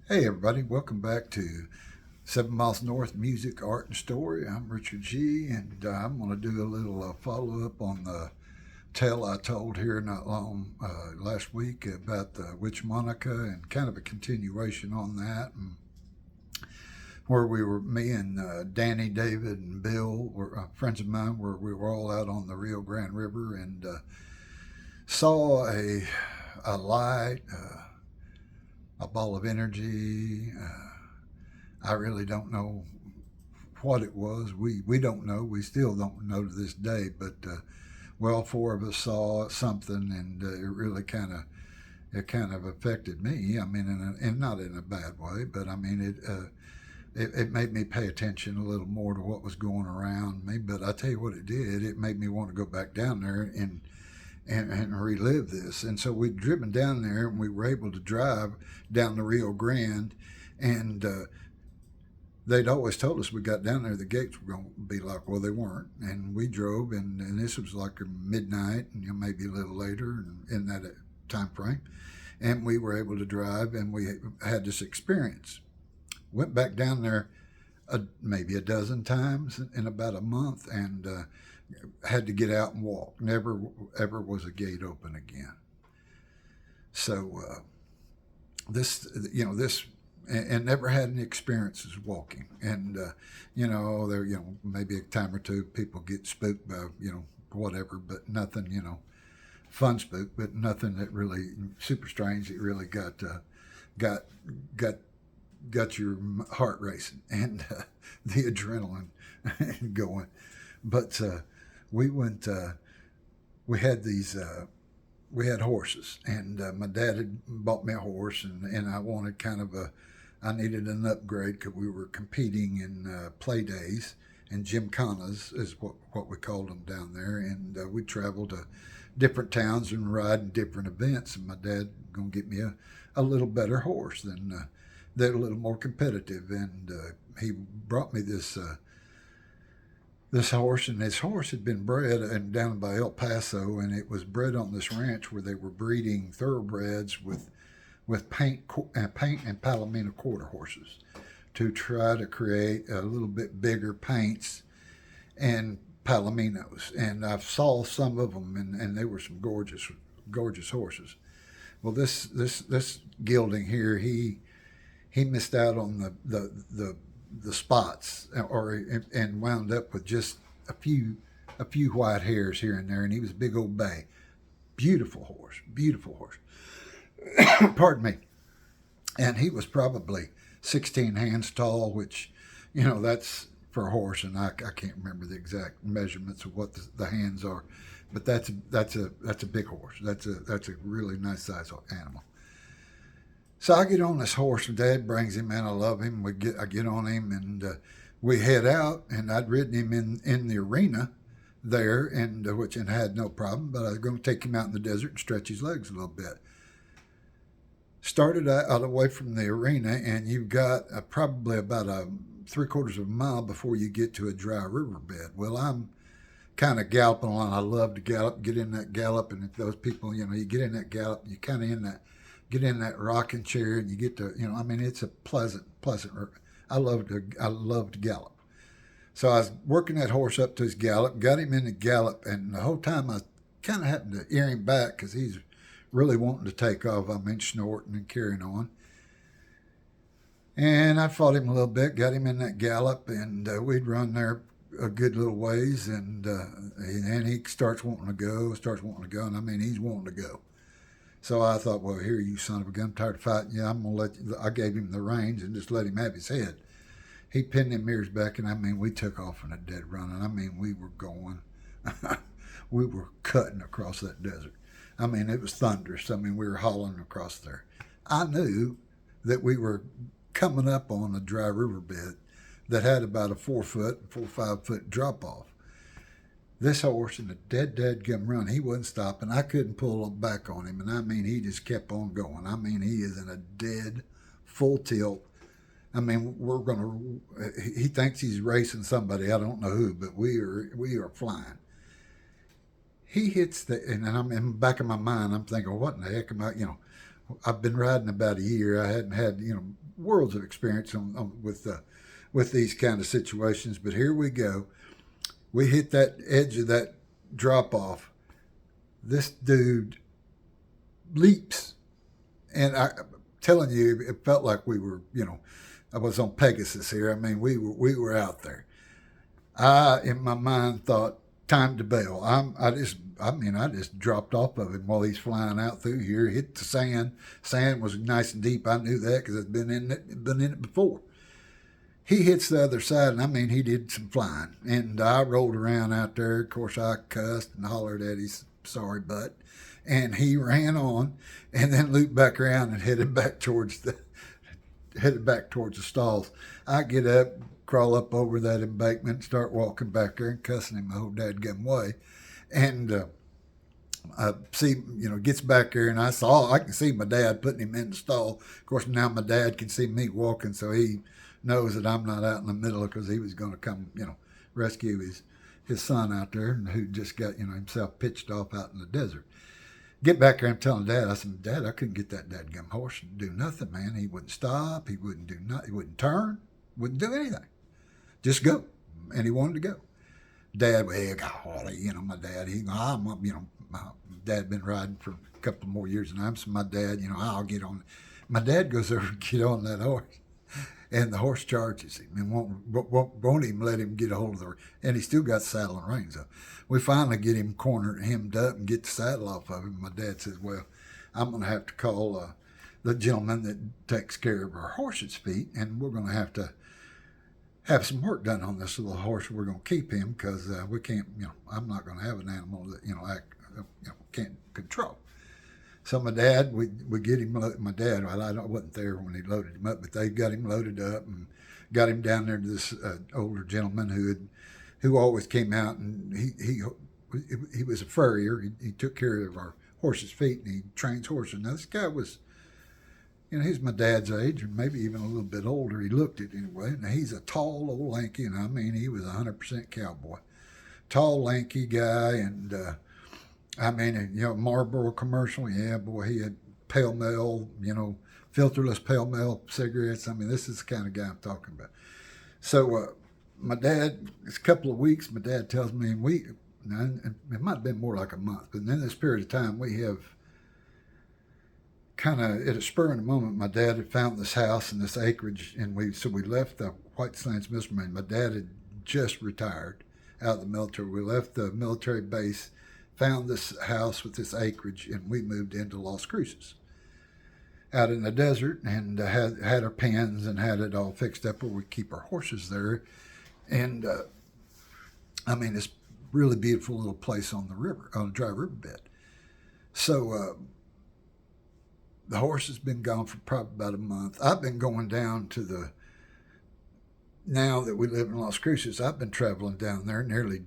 Hey everybody, welcome back to 7 Miles North Music, Art and Story. I'm Richard G, and I'm going to do a little follow up on the tale I told here not long last week about the Witch Monica, and kind of a continuation on that. And where me and Danny, David, and Bill were friends of mine, where we were all out on the Rio Grande River and saw a light, a ball of energy. I really don't know what it was. We don't know. We still don't know to this day. But well, four of us saw something, and it kind of affected me. I mean, and not in a bad way, but I mean it made me pay attention a little more to what was going around me. But I tell you what it did. It made me want to go back down there and relive this. And so we'd driven down there, and we were able to drive down the Rio Grande, and they'd always told us we got down there the gates were going to be locked. Well, they weren't, and we drove, and this was like midnight, and maybe a little later in that time frame, and we were able to drive, and we had this experience. Went back down there maybe a dozen times in about a month, and had to get out and walk. Never ever was a gate open again. So this and never had any experiences walking. And there maybe a time or two people get spooked by whatever, but nothing fun spook, but nothing that really super strange. It really got got got your heart racing and the adrenaline going. But we went. We had these. We had horses, and my dad had bought me a horse, and I wanted kind of a. I needed an upgrade because we were competing in play days and gymkhanas is what we called them down there, and we traveled to different towns and ride in different events. And my dad gonna get me a little better horse that a little more competitive, and he brought me this horse, and this horse had been bred and down by El Paso, and it was bred on this ranch where they were breeding thoroughbreds with paint and Palomino quarter horses to try to create a little bit bigger paints and Palominos. And I saw some of them, and they were some gorgeous horses. Well, this gelding here, he missed out on the spots, and wound up with just a few white hairs here and there, and he was a big old bay. Beautiful horse. Pardon me. And he was probably 16 hands tall, which that's for a horse, and I can't remember the exact measurements of what the hands are, but that's a big horse. That's a really nice size animal. So I get on this horse, and Dad brings him in. I love him. I get on him, and we head out. And I'd ridden him in the arena there, and which I had no problem. But I was going to take him out in the desert and stretch his legs a little bit. Started out away from the arena, and you've got probably about a 3/4 of a mile before you get to a dry riverbed. Well, I'm kind of galloping along. I love to gallop, get in that gallop, and if those people, you get in that gallop, you kind of get in that rocking chair, and you get to, I mean, it's a pleasant. I love to gallop. So I was working that horse up to his gallop, got him in the gallop, and the whole time I kind of happened to ear him back because he's really wanting to take off. I mean, snorting and carrying on. And I fought him a little bit, got him in that gallop, and we'd run there a good little ways, and he starts wanting to go, and I mean, he's wanting to go. So I thought, well, here, you son of a gun, I'm tired of fighting. Yeah, I'm going to let you. I gave him the reins and just let him have his head. He pinned them ears back, and I mean, we took off in a dead run. And I mean, we were going, we were cutting across that desert. I mean, it was thunderous. I mean, we were hauling across there. I knew that we were coming up on a dry riverbed that had about a 5 foot drop off. This horse in a dead gum run, he wasn't stopping. I couldn't pull back on him, and I mean, he just kept on going. I mean, he is in a dead full tilt. I mean, he thinks he's racing somebody. I don't know who, but we are flying. He hits and I'm in the back of my mind, I'm thinking, what in the heck am I, I've been riding about a year. I hadn't had, worlds of experience with these kind of situations. But here we go. We hit that edge of that drop off. This dude leaps, and I'm telling you, it felt like we were, I was on Pegasus here. I mean, we were out there. I, in my mind, thought time to bail. I just dropped off of him while he's flying out through here. Hit the sand. Sand was nice and deep. I knew that because I'd been in it before. He hits the other side, and I mean, he did some flying. And I rolled around out there. Of course, I cussed and hollered at his sorry butt. And he ran on, and then looped back around and headed back towards the stalls. I get up, crawl up over that embankment, start walking back there and cussing him the whole dadgum way. And I see, gets back there, and I can see my dad putting him in the stall. Of course, now my dad can see me walking, so he knows that I'm not out in the middle because he was going to come, rescue his son out there, and who just got, himself pitched off out in the desert. Get back there and telling Dad, I said, Dad, I couldn't get that dadgum horse to do nothing, man. He wouldn't stop. He wouldn't do nothing. He wouldn't turn. Wouldn't do anything. Just go. And he wanted to go. Dad, well, golly, my dad, my dad been riding for a couple more years than I'm, so my dad, I'll get on. My dad goes over to get on that horse, and the horse charges him and won't even let him get a hold of the, and he still got saddle and reins up. We finally get him cornered, hemmed up, and get the saddle off of him. My dad says, well, I'm going to have to call the gentleman that takes care of our horse's feet, and we're going to have some work done on this little horse. We're going to keep him because we can't, I'm not going to have an animal that, can't control. So my dad, we get him, my dad, well, I wasn't there when he loaded him up, but they got him loaded up and got him down there to this older gentleman who always came out, and he was a furrier. He took care of our horses' feet, and he trains horses. Now this guy was, he's my dad's age, or maybe even a little bit older. He looked it anyway. And he's a tall, old, lanky, and I mean, he was 100% cowboy. Tall, lanky guy, and Marlboro commercial. Yeah, boy, he had Pale Male, filterless Pale Male cigarettes. I mean, this is the kind of guy I'm talking about. So my dad, it's a couple of weeks, my dad tells me, it might have been more like a month, but in this period of time, we have kind of, at a spur in the moment, my dad had found this house and this acreage, and we left the White Sands Military. My dad had just retired out of the military. We left the military base, found this house with this acreage, and we moved into Las Cruces out in the desert, and had our pens and had it all fixed up where we keep our horses there. And it's really beautiful little place on the river, on a dry riverbed. So the horse has been gone for probably about a month. I've been going down to now that we live in Las Cruces, I've been traveling down there nearly,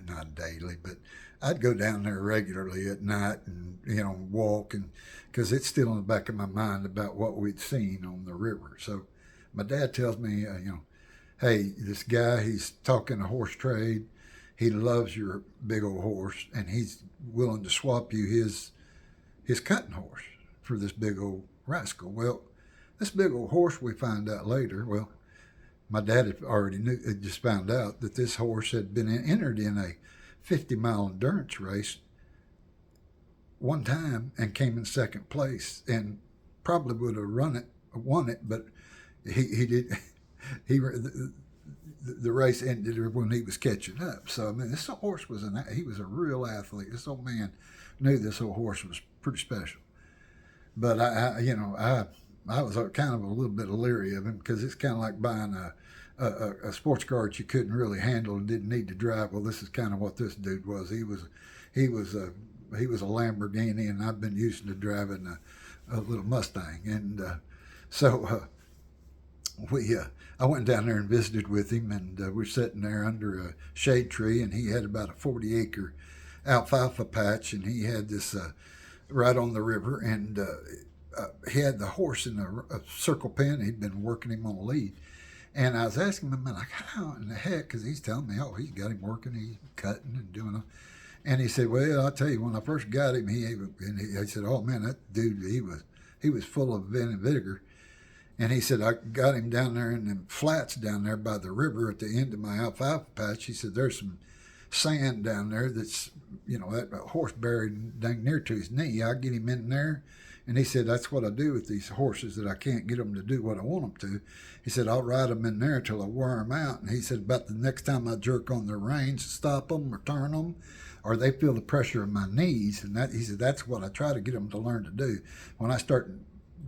not daily, but I'd go down there regularly at night and, walk, and because it's still in the back of my mind about what we'd seen on the river. So my dad tells me, hey, this guy, he's talking a horse trade. He loves your big old horse, and he's willing to swap you his cutting horse for this big old rascal. Well, this big old horse, we find out later, my dad had already just found out that this horse had been entered in a 50-mile endurance race one time and came in second place, and probably would have won it, but he did. The race ended when he was catching up. So this horse he was a real athlete. This old man knew this old horse was pretty special. But I was kind of a little bit leery of him because it's kind of like buying a sports car that you couldn't really handle and didn't need to drive. Well, this is kind of what this dude was. He was a Lamborghini, and I've been used to driving a little Mustang, and so I went down there and visited with him, and we're sitting there under a shade tree, and he had about a 40-acre alfalfa patch, and he had this right on the river, and he had the horse in a circle pen. He'd been working him on a lead, and I was asking him, like, how in the heck? Because he's telling me, he's got him working, he's cutting and doing it. And he said, well, I'll tell you, when I first got him, he said, oh man, that dude, he was full of vim and vigor. And he said, I got him down there in them flats down there by the river at the end of my alfalfa patch. He said, there's some sand down there that's, that horse buried dang near to his knee. I get him in there. And he said, that's what I do with these horses that I can't get them to do what I want them to. He said, I'll ride them in there till I wear them out. And he said, about the next time I jerk on their reins, stop them or turn them, or they feel the pressure of my knees. And he said, that's what I try to get them to learn to do. When I start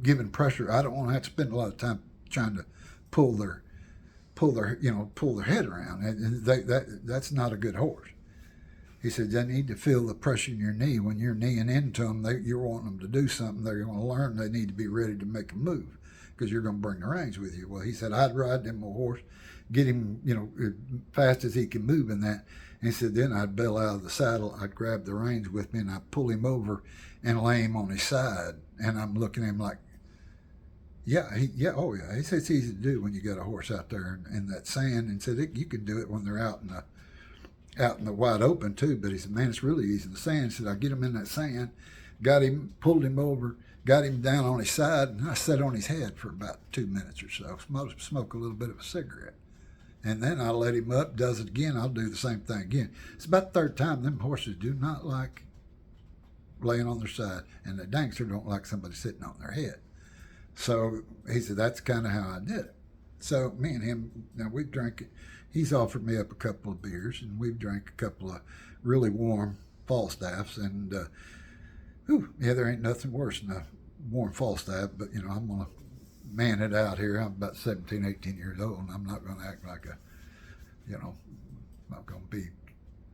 giving pressure, I don't want to have to spend a lot of time trying to pull their head around. And that's not a good horse. He said, they need to feel the pressure in your knee. When you're kneeing into them, you're wanting them to do something. They're going to learn they need to be ready to make a move because you're going to bring the reins with you. Well, he said, I'd ride them a horse, get him, as fast as he can move in that. And he said, then I'd bail out of the saddle. I'd grab the reins with me and I'd pull him over and lay him on his side. And I'm looking at him like, oh yeah. He said, it's easy to do when you got a horse out there in that sand. And said, you can do it when they're out in the wide open too. But he said, man, it's really easy in the sand. He said, I get him in that sand, got him, pulled him over, got him down on his side, and I sat on his head for about 2 minutes or so, smoke a little bit of a cigarette. And then I let him up, does it again, I'll do the same thing again. It's about the third time. Them horses do not like laying on their side, and the dangster don't like somebody sitting on their head. So he said, that's kind of how I did it. So me and him, now we drank it. He's offered me up a couple of beers, and we've drank a couple of really warm Falstaffs. And, there ain't nothing worse than a warm Falstaff. But, I'm going to man it out here. I'm about 17, 18 years old, and I'm not going to act like I'm not going to be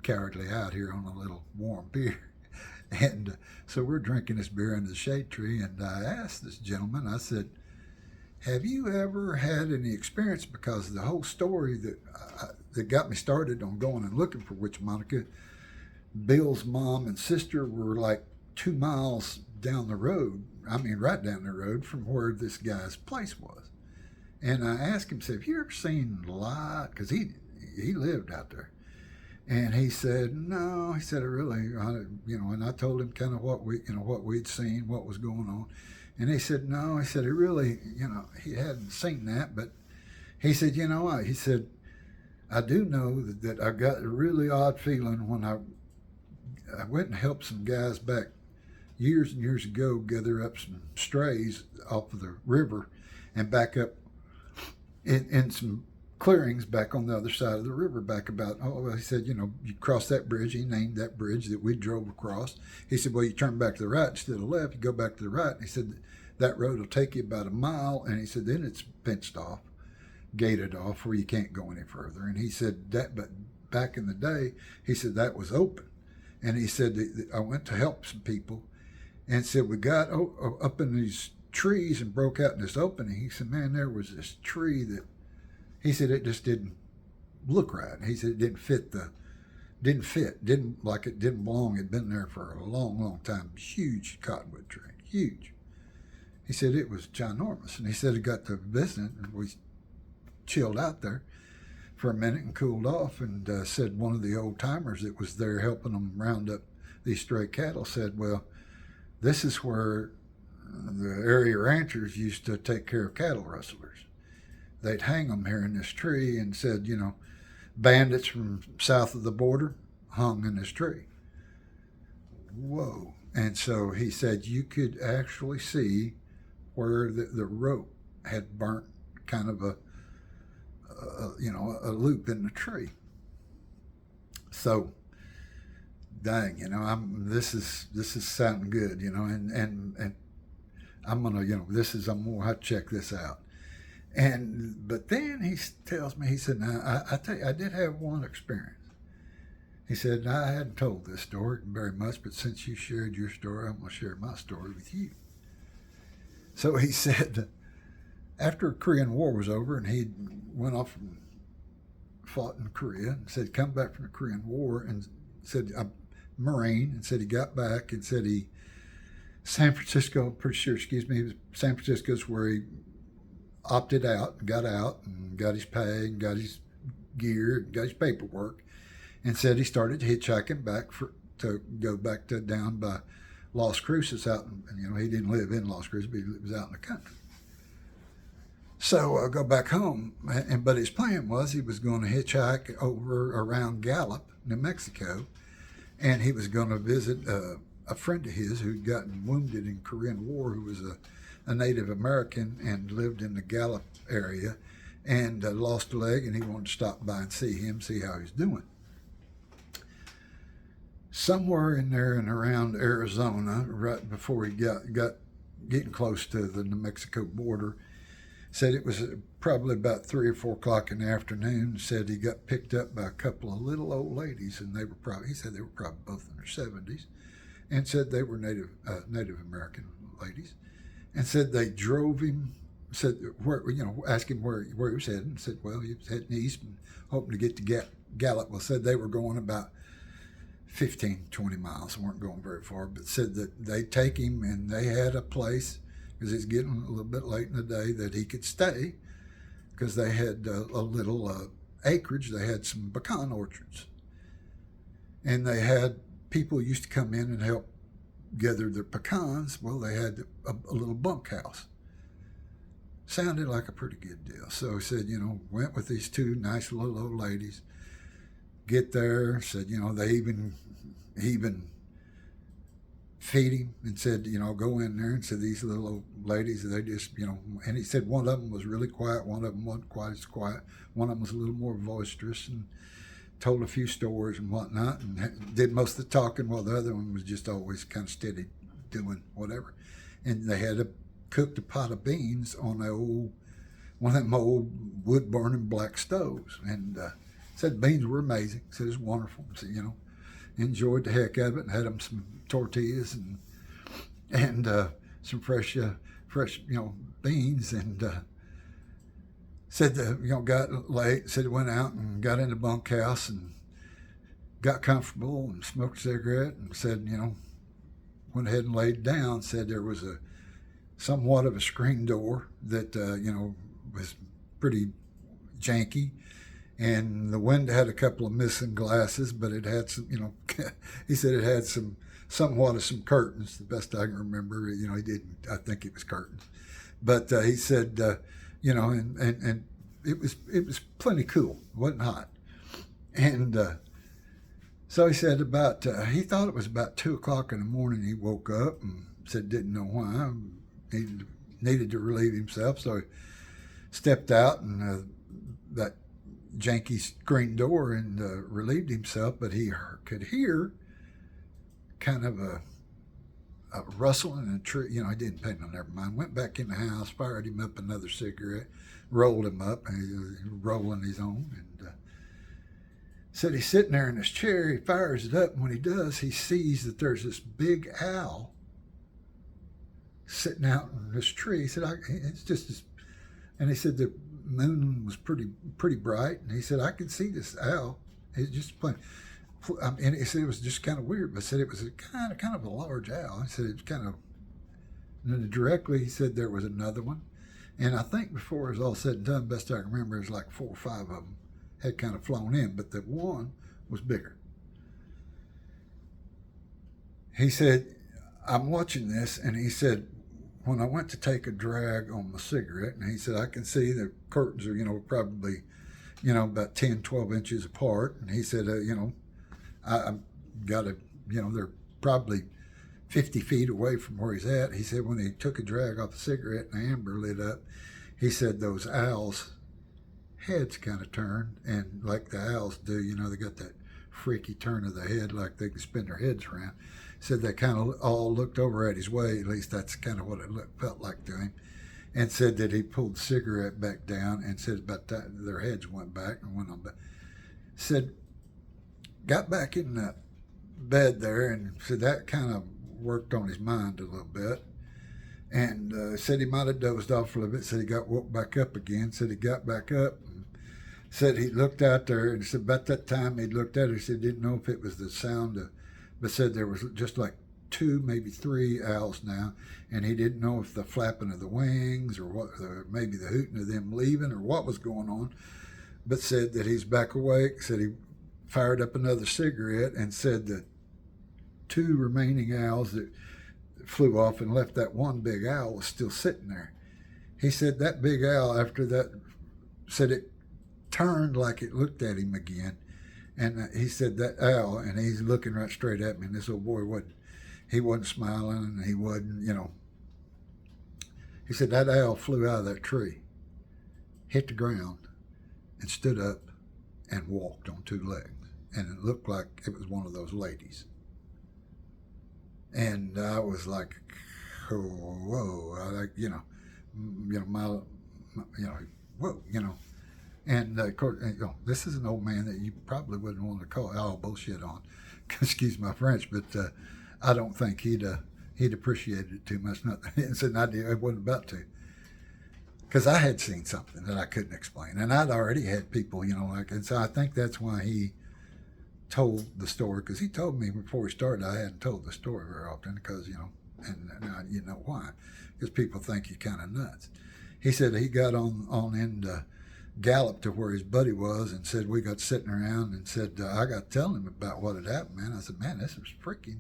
cowardly out here on a little warm beer. And so we're drinking this beer under the shade tree, and I asked this gentleman, I said, have you ever had any experience, because the whole story that got me started on going and looking for Witch Monica, Bill's mom and sister were like 2 miles down the road, right down the road from where this guy's place was. And I asked him, have you ever seen light? Because he lived out there. And he said, no. He said, and I told him kind of what we'd seen, what was going on. And he said, no. He said, he hadn't seen that. But he said, he said, I do know that I got a really odd feeling when I went and helped some guys back years and years ago gather up some strays off of the river and back up in some clearings back on the other side of the river, back about, he said, you cross that bridge. He named that bridge that we drove across. He said, well, you turn back to the right instead of left, you go back to the right. He said, that road will take you about a mile. And he said, then it's fenced off, gated off, where you can't go any further. And he said that, but back in the day, he said that was open. And he said, I went to help some people, and said, we got up in these trees and broke out in this opening. He said, man, there was this tree that, he said, it just didn't look right. He said it didn't belong. It'd been there for a long, long time. Huge cottonwood tree, huge. He said it was ginormous. And he said he got to visit, and we chilled out there for a minute and cooled off, and said one of the old timers that was there helping them round up these stray cattle said, well, this is where the area ranchers used to take care of cattle rustlers. They'd hang them here in this tree, and said, bandits from south of the border hung in this tree. Whoa. And so he said you could actually see where the rope had burnt kind of a loop in the tree. So, dang, this is sounding good, and I'm gonna, I'm gonna have to check this out. But then he tells me, he said, now, I tell you, I did have one experience. He said, now, I hadn't told this story very much, but since you shared your story, I'm going to share my story with you. So he said, after the Korean War was over, and he went off and fought in Korea, and said, come back from the Korean War, and said, I'm a Marine, and said he got back, and said San Francisco's where he opted out and got his pay and got his gear and got his paperwork, and said he started hitchhiking back to go back to down by Las Cruces out, and he didn't live in Las Cruces, but he was out in the country. So I go back home, but his plan was he was going to hitchhike over around Gallup, New Mexico, and he was going to visit a friend of his who'd gotten wounded in Korean War, who was a Native American and lived in the Gallup area, and lost a leg, and he wanted to stop by and see him, see how he's doing. Somewhere in there and around Arizona, right before he got getting close to the New Mexico border, said it was probably about 3 or 4 o'clock in the afternoon. Said he got picked up by a couple of little old ladies, and he said they were probably both in their 70s, and said they were Native American ladies, and said they drove him. Said where, asked him where he was heading. Said, well, he was heading east and hoping to get to Gallup. Well, said they were going about 15, 20 miles, weren't going very far, but said that they'd take him and they had a place, because it's getting a little bit late in the day, that he could stay, because they had a little acreage. They had some pecan orchards, and they had people used to come in and help gather their pecans. Well, they had a little bunkhouse. Sounded like a pretty good deal. So he said, went with these 2 nice little old ladies. Get there, said, they even feed him, and said, go in there, and said these little old ladies, they just, and he said one of them was really quiet, one of them wasn't quite as quiet, one of them was a little more boisterous and told a few stories and whatnot, and did most of the talking, while the other one was just always kind of steady doing whatever. And they had cooked a pot of beans on one of them old wood-burning black stoves, and said the beans were amazing. Said it was wonderful. So, enjoyed the heck out of it, and had them some tortillas and some fresh beans, and said got late. Said he went out and got in the bunkhouse and got comfortable and smoked a cigarette, and said went ahead and laid down. Said there was somewhat of a screen door that was pretty janky. And the window had a couple of missing glasses, but it had some, he said it had somewhat of some curtains, the best I can remember. He didn't, I think it was curtains. But he said, and it was plenty cool. It wasn't hot. And so he said he thought it was about 2 o'clock in the morning he woke up, and said didn't know why, needed to relieve himself. So he stepped out, and that janky screen door, and relieved himself, but he could hear kind of a rustling in a tree. He didn't pay no, never mind. Went back in the house, fired him up another cigarette, rolled him up, and he was rolling his own, and said he's sitting there in his chair. He fires it up, and when he does, he sees that there's this big owl sitting out in this tree. He said, it's just this, and he said the moon was pretty bright, and he said I could see this owl. It's just playing, and he said it was just kind of weird, but said it was kind of a large owl. He said it was kind of, and then directly he said there was another one, and I think before it was all said and done, best I can remember, it was like 4 or 5 of them had kind of flown in, but the one was bigger. He said, I'm watching this, and he said, when I went to take a drag on my cigarette, and he said, I can see the curtains are, probably, about 10, 12 inches apart. And he said, I got they're probably 50 feet away from where he's at. He said, when he took a drag off the cigarette and the amber lit up, he said those owls' heads kind of turned, and like the owls do, they got that freaky turn of the head, like they can spin their heads around. Said they kind of all looked over at his way. At least that's kind of what it felt like to him. And said that he pulled the cigarette back down, and said about that their heads went back and went on back. Said got back in the bed there, and said that kind of worked on his mind a little bit. And said he might have dozed off for a little bit. Said he got woke back up again. Said he got back up. And said he looked out there, and said about that time he looked at it. He said he didn't know if it was the sound of, but said there was just like 2, maybe 3 owls now, and he didn't know if the flapping of the wings or what, maybe the hooting of them leaving or what was going on, but said that he's back awake. Said he fired up another cigarette, and said that 2 remaining owls that flew off and left that one big owl was still sitting there. He said that big owl, after that, said it turned like it looked at him again. And he said that owl, and he's looking right straight at me, and this old boy wasn't smiling, and he wasn't, he said that owl flew out of that tree, hit the ground, and stood up and walked on two legs. And it looked like it was one of those ladies. And I was like, oh, whoa, whoa, And of course, this is an old man that you probably wouldn't want to call all bullshit on. Excuse my French, but I don't think he'd appreciated it too much. And said I wasn't about to, because I had seen something that I couldn't explain, and I'd already had people, and so I think that's why he told the story. Because he told me before we started, I hadn't told the story very often, because and you know why? Because people think you're kind of nuts. He said he got on into galloped to where his buddy was and said, we got sitting around, and said, I got to tell him about what had happened, man. I said, man, this was freaky,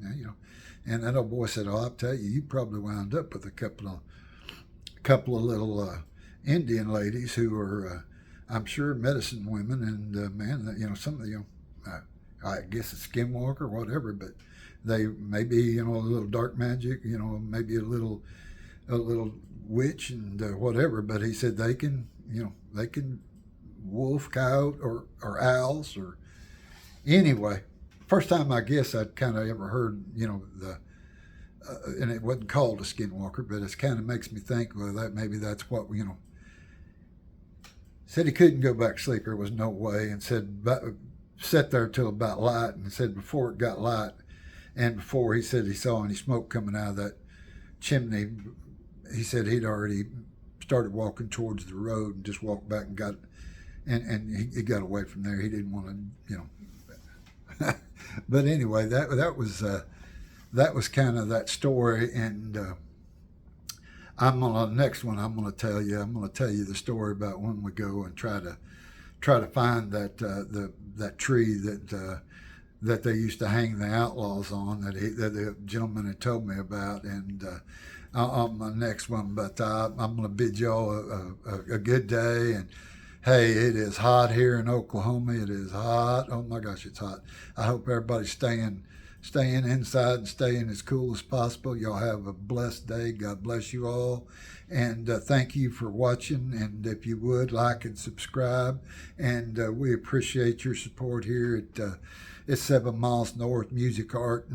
And that old boy said, oh, I'll tell you, you probably wound up with a couple of little Indian ladies who were, I'm sure, medicine women, and man, some of the, I guess a skinwalker or whatever, but they maybe, a little dark magic, maybe a little witch and whatever. But he said they can wolf, coyote, or owls, or anyway. First time I guess I'd kind of ever heard, and it wasn't called a skinwalker, but it kind of makes me think, well, that maybe that's what, Said he couldn't go back to sleep. There was no way, and said, sat there till about light, and said before it got light, and before he said he saw any smoke coming out of that chimney, he said he'd already started walking towards the road and just walked back and got, and he got away from there. He didn't want to, But anyway, that was kind of that story, and I'm on the next one. I'm going to tell you the story about when we go and try to find that that tree that they used to hang the outlaws on, that the gentleman had told me about, and on my next one. But I'm going to bid y'all a good day, and hey, it is hot here in Oklahoma. It is hot. Oh my gosh, it's hot. I hope everybody's staying inside and staying as cool as possible. Y'all have a blessed day. God bless you all. And thank you for watching. And if you would, like and subscribe. And we appreciate your support here at 7 Miles North Music, Art,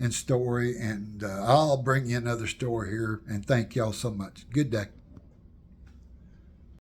and Story. And I'll bring you another story here. And thank y'all so much. Good day.